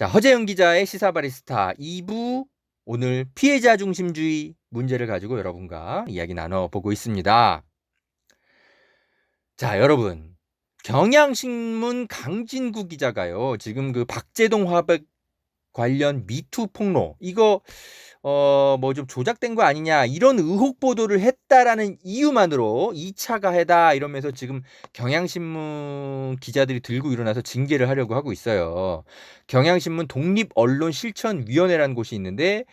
자, 허재영 기자의 시사바리스타 2부, 오늘 피해자 중심주의 문제를 가지고 여러분과 이야기 나눠보고 있습니다. 자, 여러분, 경향신문 강진구 기자가요, 지금 그 박재동 화백 관련 미투 폭로, 이거 뭐 좀 조작된 거 아니냐, 이런 의혹 보도를 했다라는 이유만으로 2차 가해다 이러면서 지금 경향신문 기자들이 들고 일어나서 징계를 하려고 하고 있어요. 경향신문 독립언론실천위원회라는 곳이 있는데,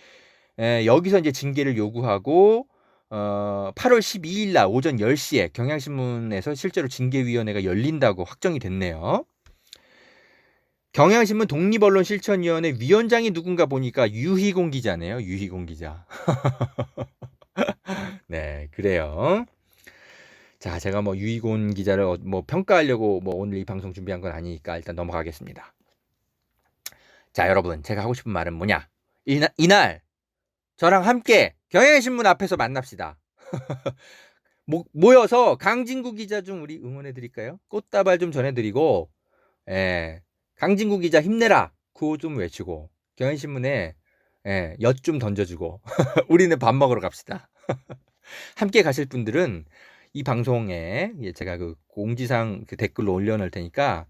여기서 이제 징계를 요구하고 8월 12일 날 오전 10시에 경향신문에서 실제로 징계위원회가 열린다고 확정이 됐네요. 경향신문 독립언론실천위원회 위원장이 누군가 보니까 유희공 기자네요. 유희공 기자. 네, 그래요. 자, 제가 뭐 유희공 기자를 뭐 평가하려고 뭐 오늘 이 방송 준비한 건 아니니까 일단 넘어가겠습니다. 자, 여러분, 제가 하고 싶은 말은 뭐냐? 이날 저랑 함께 경향신문 앞에서 만납시다. 모여서 강진구 기자 좀 우리 응원해 드릴까요? 꽃다발 좀 전해드리고, 강진구 기자 힘내라 구호 좀 외치고, 경향신문에 엿 좀 던져주고 우리는 밥 먹으러 갑시다. 함께 가실 분들은 이 방송에 제가 그 공지사항 그 댓글로 올려놓을 테니까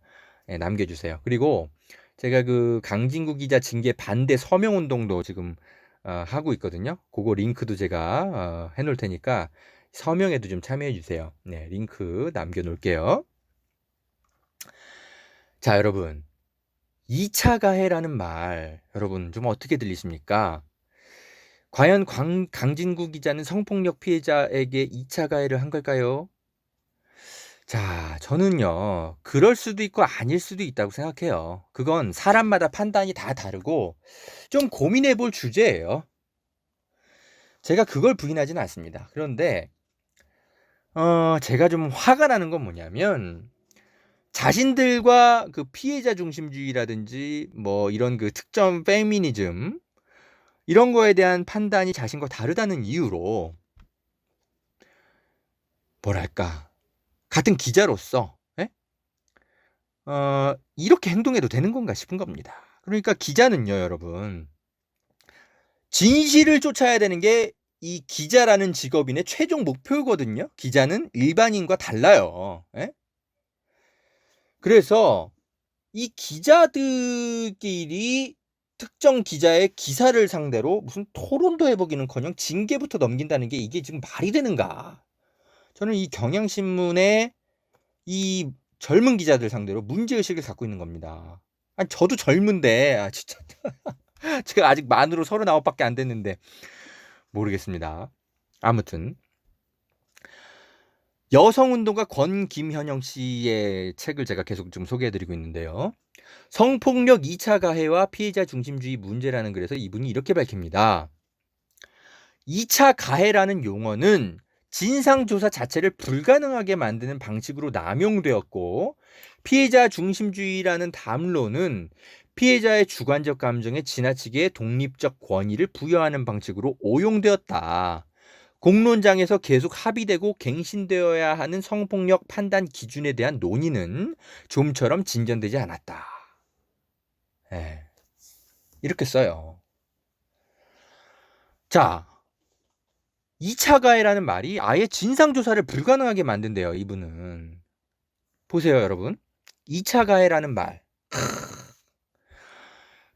남겨주세요. 그리고 제가 그 강진구 기자 징계 반대 서명 운동도 지금 하고 있거든요. 그거 링크도 제가 해놓을 테니까 서명에도 좀 참여해 주세요. 네, 링크 남겨놓을게요. 자, 여러분, 2차 가해라는 말 여러분 좀 어떻게 들리십니까? 과연 강진구 기자는 성폭력 피해자에게 2차 가해를 한 걸까요? 자, 저는요, 그럴 수도 있고 아닐 수도 있다고 생각해요. 그건 사람마다 판단이 다 다르고 좀 고민해 볼 주제예요. 제가 그걸 부인하지는 않습니다. 그런데 제가 좀 화가 나는 건 뭐냐면, 자신들과 그 피해자 중심주의라든지 뭐 이런 그 특정 페미니즘 이런 거에 대한 판단이 자신과 다르다는 이유로, 뭐랄까, 같은 기자로서 이렇게 행동해도 되는 건가 싶은 겁니다. 그러니까 기자는요, 여러분, 진실을 쫓아야 되는 게 이 기자라는 직업인의 최종 목표거든요. 기자는 일반인과 달라요. 그래서 이 기자들끼리 특정 기자의 기사를 상대로 무슨 토론도 해보기는커녕 징계부터 넘긴다는 게 이게 지금 말이 되는가? 저는 이 경향신문의 이 젊은 기자들 상대로 문제의식을 갖고 있는 겁니다. 아니, 저도 젊은데, 진짜. 제가 아직 만으로 39밖에 안 됐는데, 모르겠습니다. 아무튼, 여성운동가 권김현영 씨의 책을 제가 계속 좀 소개해드리고 있는데요. 성폭력 2차 가해와 피해자 중심주의 문제라는 글에서 이분이 이렇게 밝힙니다. 2차 가해라는 용어는 진상조사 자체를 불가능하게 만드는 방식으로 남용되었고, 피해자 중심주의라는 담론은 피해자의 주관적 감정에 지나치게 독립적 권위를 부여하는 방식으로 오용되었다. 공론장에서 계속 합의되고 갱신되어야 하는 성폭력 판단 기준에 대한 논의는 좀처럼 진전되지 않았다. 이렇게 써요. 자, 2차 가해라는 말이 아예 진상조사를 불가능하게 만든대요, 이분은. 보세요, 여러분. 2차 가해라는 말.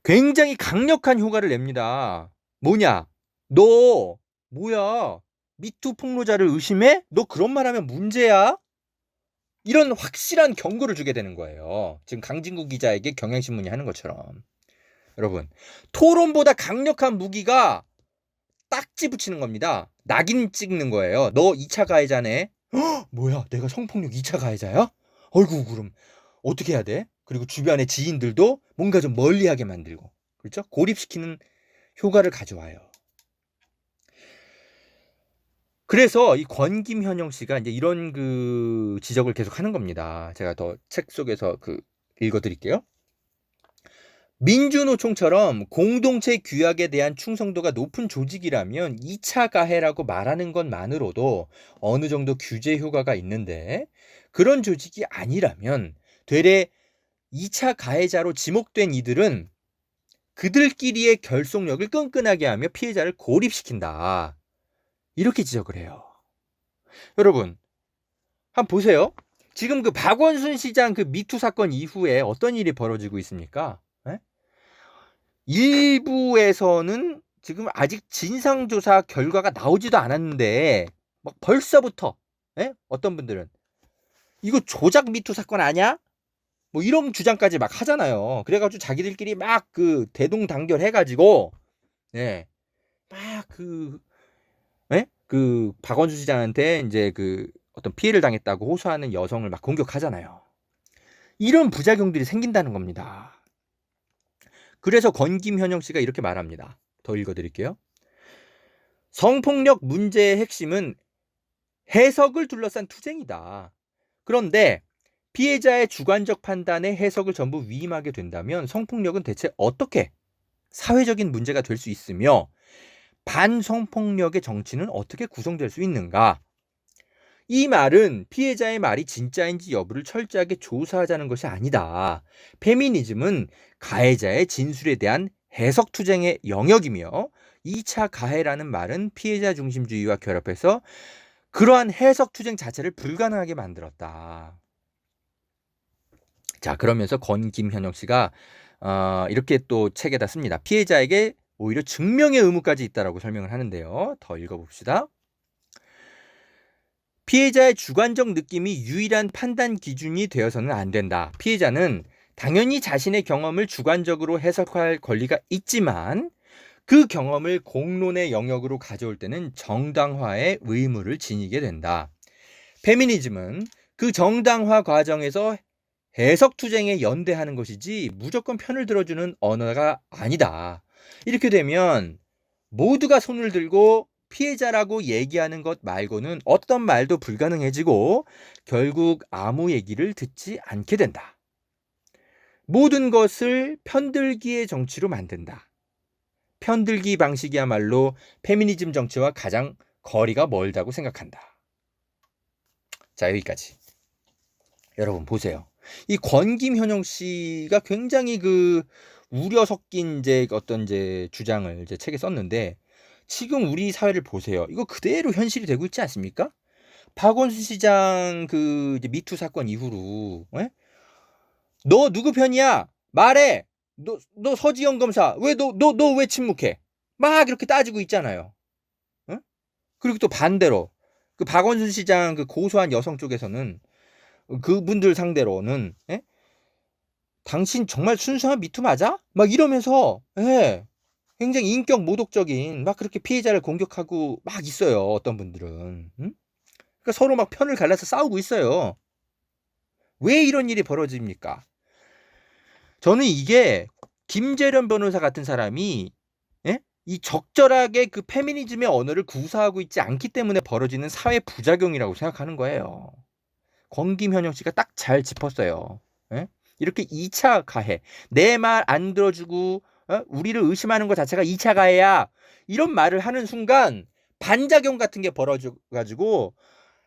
굉장히 강력한 효과를 냅니다. 뭐냐? 너, 뭐야? 미투 폭로자를 의심해? 너 그런 말 하면 문제야? 이런 확실한 경고를 주게 되는 거예요. 지금 강진구 기자에게 경향신문이 하는 것처럼. 여러분, 토론보다 강력한 무기가 딱지 붙이는 겁니다. 낙인 찍는 거예요. 너 2차 가해자네. 뭐야, 내가 성폭력 2차 가해자야? 어이구, 그럼 어떻게 해야 돼? 그리고 주변의 지인들도 뭔가 좀 멀리하게 만들고, 그렇죠? 고립시키는 효과를 가져와요. 그래서 이 권김현영 씨가 이제 이런 그 지적을 계속 하는 겁니다. 제가 더 책 속에서 읽어드릴게요. 민주노총처럼 공동체 규약에 대한 충성도가 높은 조직이라면 2차 가해라고 말하는 것만으로도 어느 정도 규제 효과가 있는데, 그런 조직이 아니라면 되레 2차 가해자로 지목된 이들은 그들끼리의 결속력을 끈끈하게 하며 피해자를 고립시킨다. 이렇게 지적을 해요. 여러분, 한번 보세요. 지금 그 박원순 시장 그 미투 사건 이후에 어떤 일이 벌어지고 있습니까? 예? 일부에서는 지금 아직 진상조사 결과가 나오지도 않았는데 막 벌써부터 어떤 분들은 이거 조작 미투 사건 아니야? 뭐 이런 주장까지 막 하잖아요. 그래가지고 자기들끼리 막 그 대동단결 해가지고 그 박원순 시장한테 이제 그 어떤 피해를 당했다고 호소하는 여성을 막 공격하잖아요. 이런 부작용들이 생긴다는 겁니다. 그래서 권김현영 씨가 이렇게 말합니다. 더 읽어드릴게요. 성폭력 문제의 핵심은 해석을 둘러싼 투쟁이다. 그런데 피해자의 주관적 판단에 해석을 전부 위임하게 된다면 성폭력은 대체 어떻게 사회적인 문제가 될 수 있으며 반성폭력의 정치는 어떻게 구성될 수 있는가? 이 말은 피해자의 말이 진짜인지 여부를 철저하게 조사하자는 것이 아니다. 페미니즘은 가해자의 진술에 대한 해석 투쟁의 영역이며 2차 가해라는 말은 피해자 중심주의와 결합해서 그러한 해석 투쟁 자체를 불가능하게 만들었다. 자, 그러면서 권김현영 씨가 이렇게 또 책에다 씁니다. 피해자에게 오히려 증명의 의무까지 있다라고 설명을 하는데요. 더 읽어봅시다. 피해자의 주관적 느낌이 유일한 판단 기준이 되어서는 안 된다. 피해자는 당연히 자신의 경험을 주관적으로 해석할 권리가 있지만 그 경험을 공론의 영역으로 가져올 때는 정당화의 의무를 지니게 된다. 페미니즘은 그 정당화 과정에서 해석 투쟁에 연대하는 것이지 무조건 편을 들어주는 언어가 아니다. 이렇게 되면 모두가 손을 들고 피해자라고 얘기하는 것 말고는 어떤 말도 불가능해지고 결국 아무 얘기를 듣지 않게 된다. 모든 것을 편들기의 정치로 만든다. 편들기 방식이야말로 페미니즘 정치와 가장 거리가 멀다고 생각한다. 자, 여기까지. 여러분 보세요. 이 권김현영 씨가 굉장히 그 우려 섞인 이제 어떤 이제 주장을 이제 책에 썼는데 지금 우리 사회를 보세요. 이거 그대로 현실이 되고 있지 않습니까? 박원순 시장 그 이제 미투 사건 이후로 너 누구 편이야? 말해. 너 서지영 검사 왜 너 왜 침묵해? 막 이렇게 따지고 있잖아요. 응? 그리고 또 반대로 그 박원순 시장 그 고소한 여성 쪽에서는 그분들 상대로는 당신 정말 순수한 미투 맞아? 막 이러면서 굉장히 인격 모독적인 막 그렇게 피해자를 공격하고 막 있어요. 어떤 분들은. 응? 그러니까 서로 막 편을 갈라서 싸우고 있어요. 왜 이런 일이 벌어집니까? 저는 이게 김재련 변호사 같은 사람이 이 적절하게 그 페미니즘의 언어를 구사하고 있지 않기 때문에 벌어지는 사회 부작용이라고 생각하는 거예요. 권김현영 씨가 딱 잘 짚었어요. 이렇게 2차 가해, 내 말 안 들어주고 우리를 의심하는 것 자체가 2차 가해야, 이런 말을 하는 순간 반작용 같은 게 벌어져가지고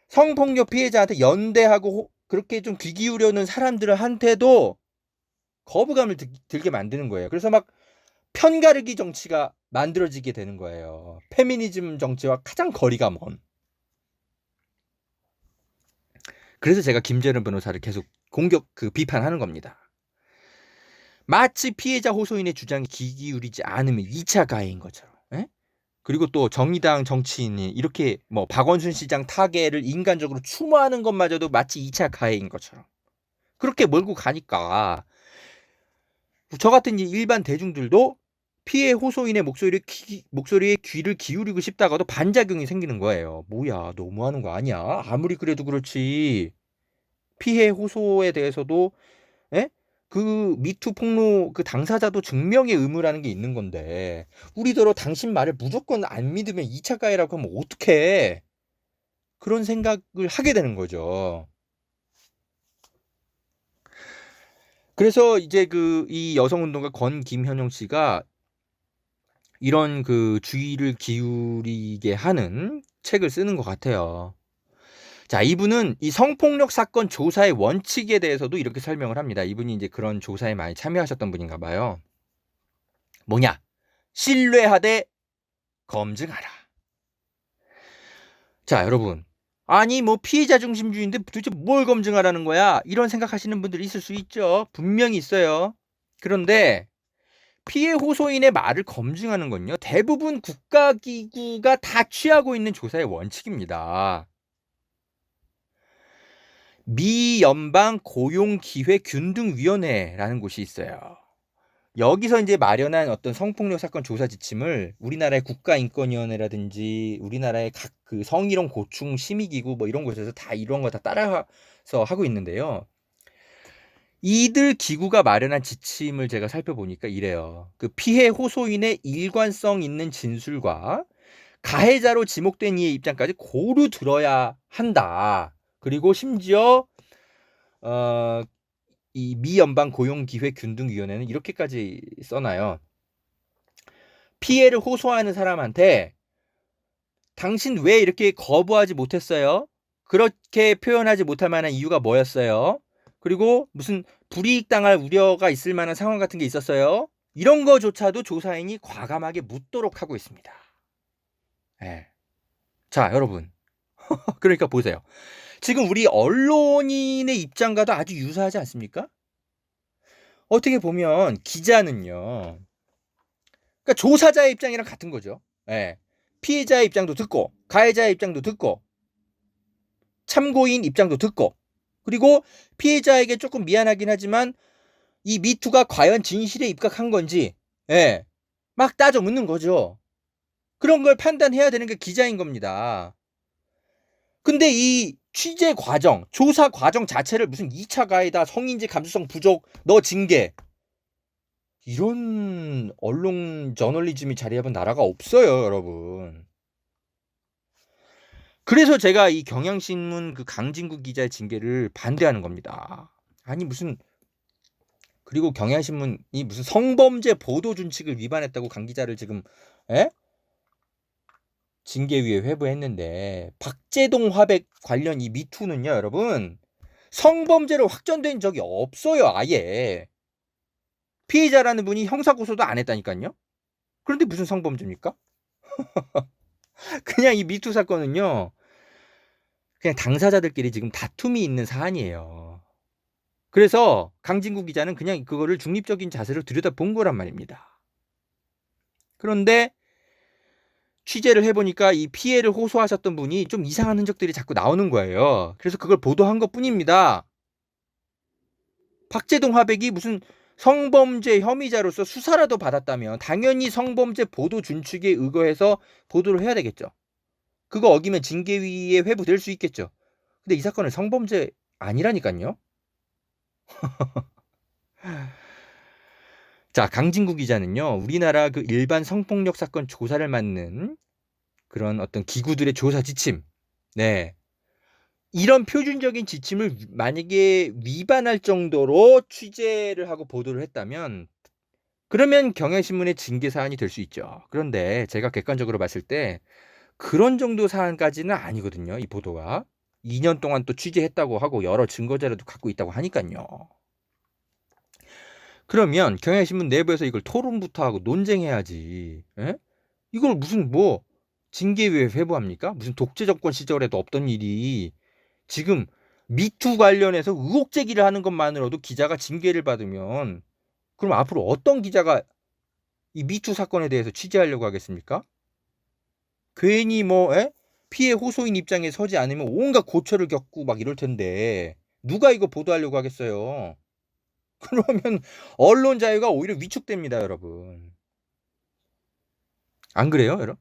성폭력 피해자한테 연대하고 그렇게 좀 귀 기울여는 사람들한테도 거부감을 들게 만드는 거예요. 그래서 막 편가르기 정치가 만들어지게 되는 거예요. 페미니즘 정치와 가장 거리가 먼. 그래서 제가 김재련 변호사를 계속 비판하는 겁니다. 마치 피해자 호소인의 주장에 귀 기울이지 않으면 2차 가해인 것처럼. 그리고 또 정의당 정치인이 이렇게 뭐 박원순 시장 타계를 인간적으로 추모하는 것마저도 마치 2차 가해인 것처럼 그렇게 몰고 가니까 저 같은 일반 대중들도 피해 호소인의 목소리에 귀를 기울이고 싶다가도 반작용이 생기는 거예요. 뭐야, 너무하는 거 아니야? 아무리 그래도 그렇지. 피해 호소에 대해서도 그 미투 폭로 그 당사자도 증명의 의무라는 게 있는 건데 우리더러 당신 말을 무조건 안 믿으면 2차 가해라고 하면 어떡해. 그런 생각을 하게 되는 거죠. 그래서 이제 이 여성운동가 권김현영 씨가 이런 그 주의를 기울이게 하는 책을 쓰는 것 같아요. 자, 이분은 이 성폭력 사건 조사의 원칙에 대해서도 이렇게 설명을 합니다. 이분이 이제 그런 조사에 많이 참여하셨던 분인가 봐요. 뭐냐? 신뢰하되 검증하라. 자, 여러분. 아니, 뭐 피해자 중심주의인데 도대체 뭘 검증하라는 거야? 이런 생각하시는 분들이 있을 수 있죠. 분명히 있어요. 그런데 피해 호소인의 말을 검증하는 건요, 대부분 국가기구가 다 취하고 있는 조사의 원칙입니다. 미 연방 고용기회균등위원회라는 곳이 있어요. 여기서 이제 마련한 어떤 성폭력 사건 조사 지침을 우리나라의 국가인권위원회라든지 우리나라의 각 그 성희롱 고충 심의기구 뭐 이런 곳에서 다 이런 거 다 따라서 하고 있는데요. 이들 기구가 마련한 지침을 제가 살펴보니까 이래요. 그 피해 호소인의 일관성 있는 진술과 가해자로 지목된 이의 입장까지 고루 들어야 한다. 그리고 심지어 이 미 연방 고용기회균등위원회는 이렇게까지 써놔요. 피해를 호소하는 사람한테 당신 왜 이렇게 거부하지 못했어요? 그렇게 표현하지 못할 만한 이유가 뭐였어요? 그리고 무슨 불이익 당할 우려가 있을 만한 상황 같은 게 있었어요? 이런 거조차도 조사인이 과감하게 묻도록 하고 있습니다. 네. 자, 여러분. 그러니까 보세요. 지금 우리 언론인의 입장과도 아주 유사하지 않습니까? 어떻게 보면 기자는요, 그러니까 조사자의 입장이랑 같은 거죠. 네. 피해자의 입장도 듣고 가해자의 입장도 듣고 참고인 입장도 듣고, 그리고 피해자에게 조금 미안하긴 하지만 이 미투가 과연 진실에 입각한 건지 막 따져 묻는 거죠. 그런 걸 판단해야 되는 게 기자인 겁니다. 근데 이 취재 과정, 조사 과정 자체를 무슨 2차 가해다, 성인지 감수성 부족, 너 징계, 이런 언론 저널리즘이 자리 잡은 나라가 없어요, 여러분. 그래서 제가 이 경향신문 그 강진구 기자의 징계를 반대하는 겁니다. 아니 무슨, 그리고 경향신문이 무슨 성범죄 보도 준칙을 위반했다고 강 기자를 지금 징계위에 회부했는데, 박재동 화백 관련 이 미투는요, 여러분, 성범죄로 확정된 적이 없어요, 아예. 피해자라는 분이 형사고소도 안 했다니까요. 그런데 무슨 성범죄입니까? 그냥 이 미투 사건은요, 그냥 당사자들끼리 지금 다툼이 있는 사안이에요. 그래서 강진구 기자는 그냥 그거를 중립적인 자세로 들여다본 거란 말입니다. 그런데 취재를 해보니까 이 피해를 호소하셨던 분이 좀 이상한 흔적들이 자꾸 나오는 거예요. 그래서 그걸 보도한 것뿐입니다. 박재동 화백이 무슨 성범죄 혐의자로서 수사라도 받았다면 당연히 성범죄 보도 준칙에 의거해서 보도를 해야 되겠죠. 그거 어기면 징계위에 회부될 수 있겠죠. 근데 이 사건은 성범죄 아니라니까요. 자, 강진구 기자는요, 우리나라 그 일반 성폭력 사건 조사를 맡는 그런 어떤 기구들의 조사 지침, 이런 표준적인 지침을 만약에 위반할 정도로 취재를 하고 보도를 했다면, 그러면 경향신문의 징계 사안이 될 수 있죠. 그런데 제가 객관적으로 봤을 때 그런 정도 사안까지는 아니거든요, 이 보도가. 2년 동안 또 취재했다고 하고 여러 증거 자료도 갖고 있다고 하니까요. 그러면 경향신문 내부에서 이걸 토론부터 하고 논쟁해야지. 이걸 무슨 뭐 징계위에 회부합니까? 무슨 독재 정권 시절에도 없던 일이 지금 미투 관련해서 의혹 제기를 하는 것만으로도 기자가 징계를 받으면, 그럼 앞으로 어떤 기자가 이 미투 사건에 대해서 취재하려고 하겠습니까? 괜히 뭐 피해 호소인 입장에 서지 않으면 온갖 고초를 겪고 막 이럴 텐데 누가 이거 보도하려고 하겠어요. 그러면 언론 자유가 오히려 위축됩니다, 여러분. 안 그래요, 여러분?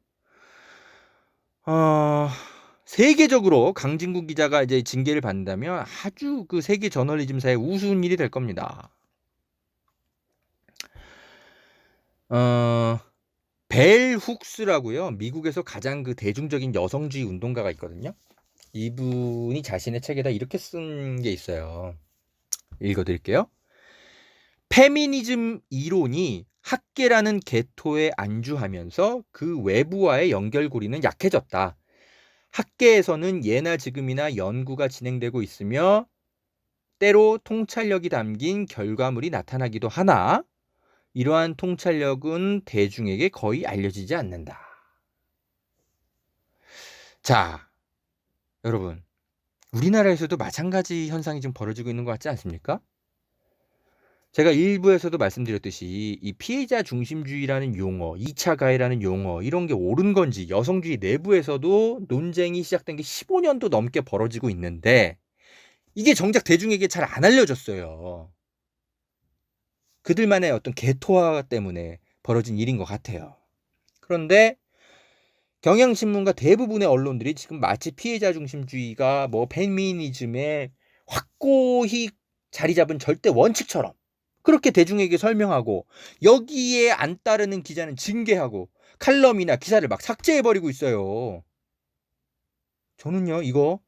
세계적으로 강진구 기자가 이제 징계를 받는다면 아주 그 세계 저널리즘사의 우스운 일이 될 겁니다. 벨 훅스라고요, 미국에서 가장 그 대중적인 여성주의 운동가가 있거든요. 이분이 자신의 책에다 이렇게 쓴 게 있어요. 읽어드릴게요. 페미니즘 이론이 학계라는 계토에 안주하면서 그 외부와의 연결고리는 약해졌다. 학계에서는 예나 지금이나 연구가 진행되고 있으며 때로 통찰력이 담긴 결과물이 나타나기도 하나, 이러한 통찰력은 대중에게 거의 알려지지 않는다. 자, 여러분, 우리나라에서도 마찬가지 현상이 지금 벌어지고 있는 것 같지 않습니까? 제가 일부에서도 말씀드렸듯이 이 피해자 중심주의라는 용어, 2차 가해라는 용어, 이런 게 옳은 건지 여성주의 내부에서도 논쟁이 시작된 게 15년도 넘게 벌어지고 있는데 이게 정작 대중에게 잘 안 알려졌어요. 그들만의 어떤 개토화 때문에 벌어진 일인 것 같아요. 그런데 경향신문과 대부분의 언론들이 지금 마치 피해자 중심주의가 뭐 페미니즘에 확고히 자리 잡은 절대 원칙처럼 그렇게 대중에게 설명하고 여기에 안 따르는 기자는 징계하고 칼럼이나 기사를 막 삭제해버리고 있어요. 저는요, 이거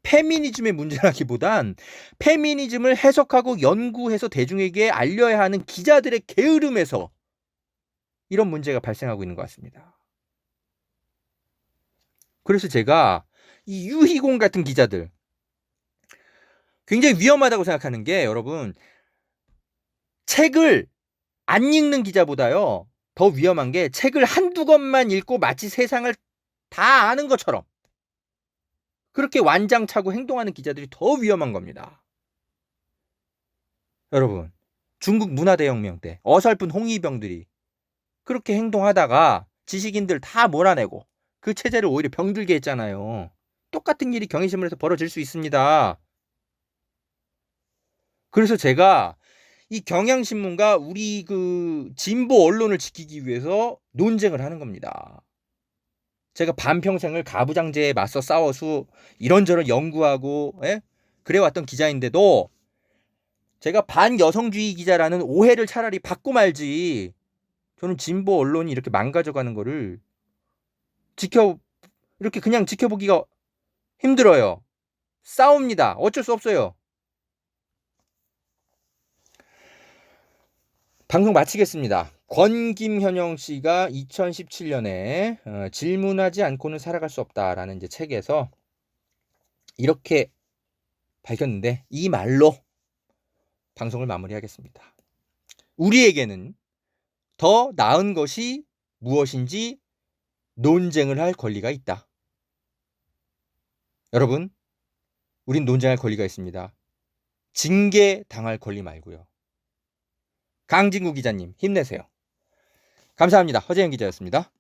페미니즘의 문제라기보단 페미니즘을 해석하고 연구해서 대중에게 알려야 하는 기자들의 게으름에서 이런 문제가 발생하고 있는 것 같습니다. 그래서 제가 이 유희공 같은 기자들 굉장히 위험하다고 생각하는 게 여러분, 책을 안 읽는 기자보다요 더 위험한 게 책을 한두 권만 읽고 마치 세상을 다 아는 것처럼 그렇게 완장차고 행동하는 기자들이 더 위험한 겁니다. 여러분, 중국 문화대혁명 때 어설픈 홍위병들이 그렇게 행동하다가 지식인들 다 몰아내고 그 체제를 오히려 병들게 했잖아요. 똑같은 일이 경향신문에서 벌어질 수 있습니다. 그래서 제가 이 경향신문과 우리 그 진보 언론을 지키기 위해서 논쟁을 하는 겁니다. 제가 반평생을 가부장제에 맞서 싸워서 이런저런 연구하고 그래왔던 기자인데도 제가 반여성주의 기자라는 오해를 차라리 받고 말지, 저는 진보 언론이 이렇게 망가져가는 거를 이렇게 그냥 지켜보기가 힘들어요. 싸웁니다. 어쩔 수 없어요. 방송 마치겠습니다. 권김현영 씨가 2017년에 질문하지 않고는 살아갈 수 없다라는 이제 책에서 이렇게 밝혔는데 이 말로 방송을 마무리하겠습니다. 우리에게는 더 나은 것이 무엇인지 논쟁을 할 권리가 있다. 여러분, 우린 논쟁할 권리가 있습니다. 징계 당할 권리 말고요. 강진구 기자님 힘내세요. 감사합니다. 허재영 기자였습니다.